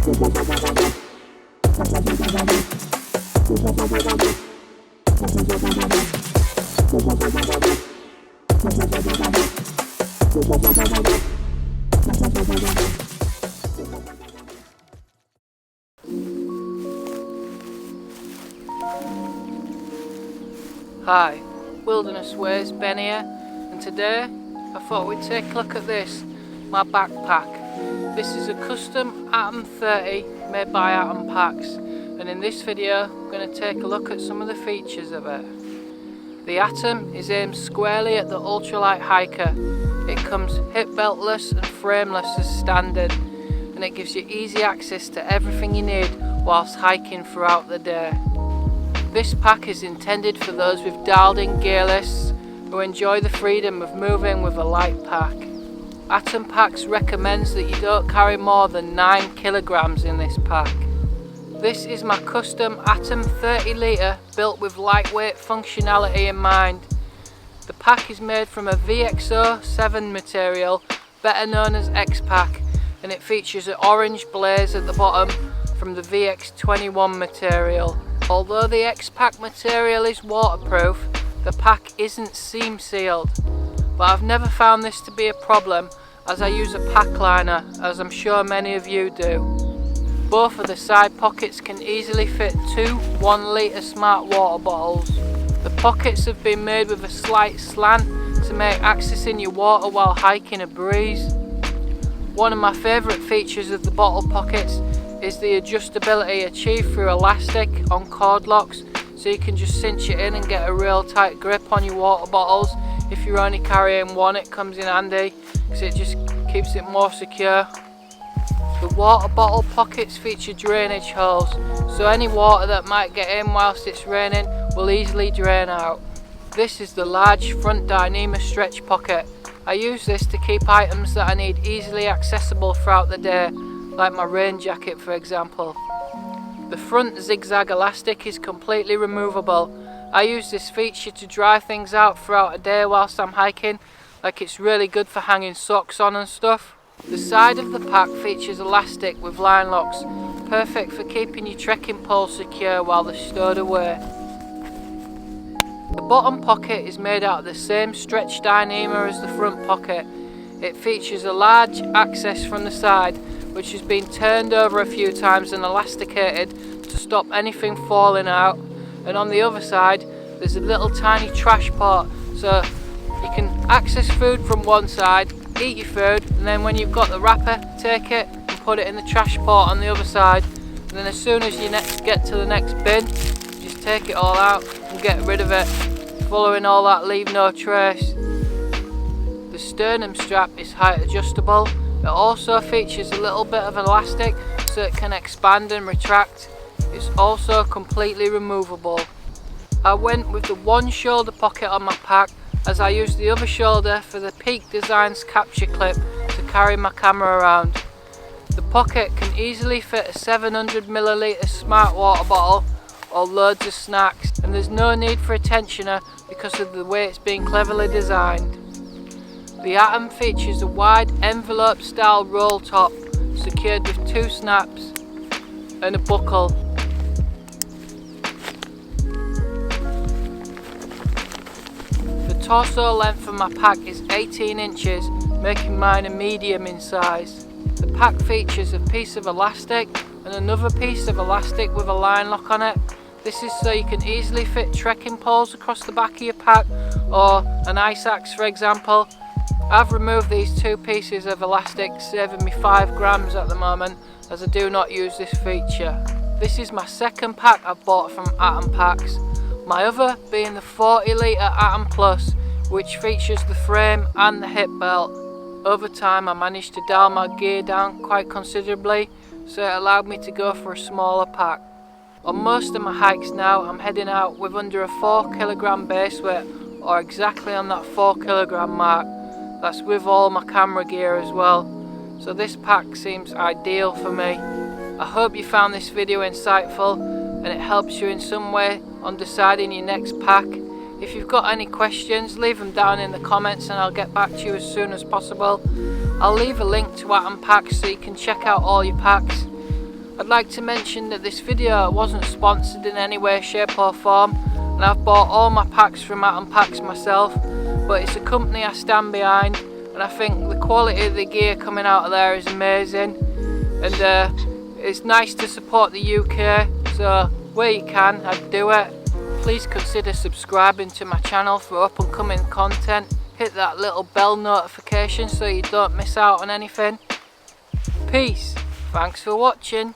Hi, Wilderness Ways, Ben here, and today I thought we'd take a look at this, my backpack. This is a custom Atom 30 made by Atom Packs, and in this video I'm going to take a look at some of the features of it. The Atom is aimed squarely at the ultralight hiker. It comes hip beltless and frameless as standard, and it gives you easy access to everything you need whilst hiking throughout the day. This pack is intended for those with dialed in gear lists who enjoy the freedom of moving with a light pack. Atom Packs recommends that you don't carry more than 9 kilograms in this pack. This is my custom Atom 30 litre built with lightweight functionality in mind. The pack is made from a VXO7 material, better known as X-Pack, and it features an orange blaze at the bottom from the VX21 material. Although the X-Pack material is waterproof, the pack isn't seam sealed, but I've never found this to be a problem as I use a pack liner, as I'm sure many of you do. Both of the side pockets can easily fit two 1 litre smart water bottles. The pockets have been made with a slight slant to make accessing your water while hiking a breeze. One of my favourite features of the bottle pockets is the adjustability achieved through elastic on cord locks, so you can just cinch it in and get a real tight grip on your water bottles. If you're only carrying one, it comes in handy because it just keeps it more secure. The water bottle pockets feature drainage holes, so any water that might get in whilst it's raining will easily drain out. This is the large front Dyneema stretch pocket. I use this to keep items that I need easily accessible throughout the day, like my rain jacket for example. The front zigzag elastic is completely removable. I use this feature to dry things out throughout a day whilst I'm hiking, like it's really good for hanging socks on and stuff. The side of the pack features elastic with line locks, perfect for keeping your trekking poles secure while they're stowed away. The bottom pocket is made out of the same stretch Dyneema as the front pocket. It features a large access from the side, which has been turned over a few times and elasticated to stop anything falling out, and on the other side there's a little tiny trash pot, so you can access food from one side, eat your food, and then when you've got the wrapper, take it and put it in the trash pot on the other side, and then as soon as you get to the next bin, just take it all out and get rid of it, following all that leave no trace. The sternum strap is height adjustable. It also features a little bit of elastic so it can expand and retract. It's also completely removable. I went with the one shoulder pocket on my pack, as I used the other shoulder for the Peak Designs capture clip to carry my camera around. The pocket can easily fit a 700ml smart water bottle or loads of snacks, and there's no need for a tensioner because of the way it's been cleverly designed. The Atom features a wide envelope style roll top secured with 2 snaps and a buckle. The torso length of my pack is 18 inches, making mine a medium in size. The pack features a piece of elastic and another piece of elastic with a line lock on it. This is so you can easily fit trekking poles across the back of your pack, or an ice axe for example. I've removed these 2 pieces of elastic, saving me 5 grams at the moment, as I do not use this feature. This is my second pack I've bought from Atom Packs, my other being the 40 litre Atom Plus, which features the frame and the hip belt. Over time I managed to dial my gear down quite considerably, so it allowed me to go for a smaller pack. On most of my hikes now I'm heading out with under a 4 kilogram base weight, or exactly on that 4 kilogram mark. That's with all my camera gear as well, so this pack seems ideal for me. I hope you found this video insightful and it helps you in some way on deciding your next pack. If you've got any questions, leave them down in the comments and I'll get back to you as soon as possible. I'll leave a link to Atom Packs so you can check out all your packs. I'd like to mention that this video wasn't sponsored in any way, shape or form, and I've bought all my packs from Atom Packs myself, but it's a company I stand behind, and I think the quality of the gear coming out of there is amazing, and it's nice to support the UK, so where you can, I'd do it. Please consider subscribing to my channel for up and coming content. Hit that little bell notification so you don't miss out on anything. Peace. Thanks for watching.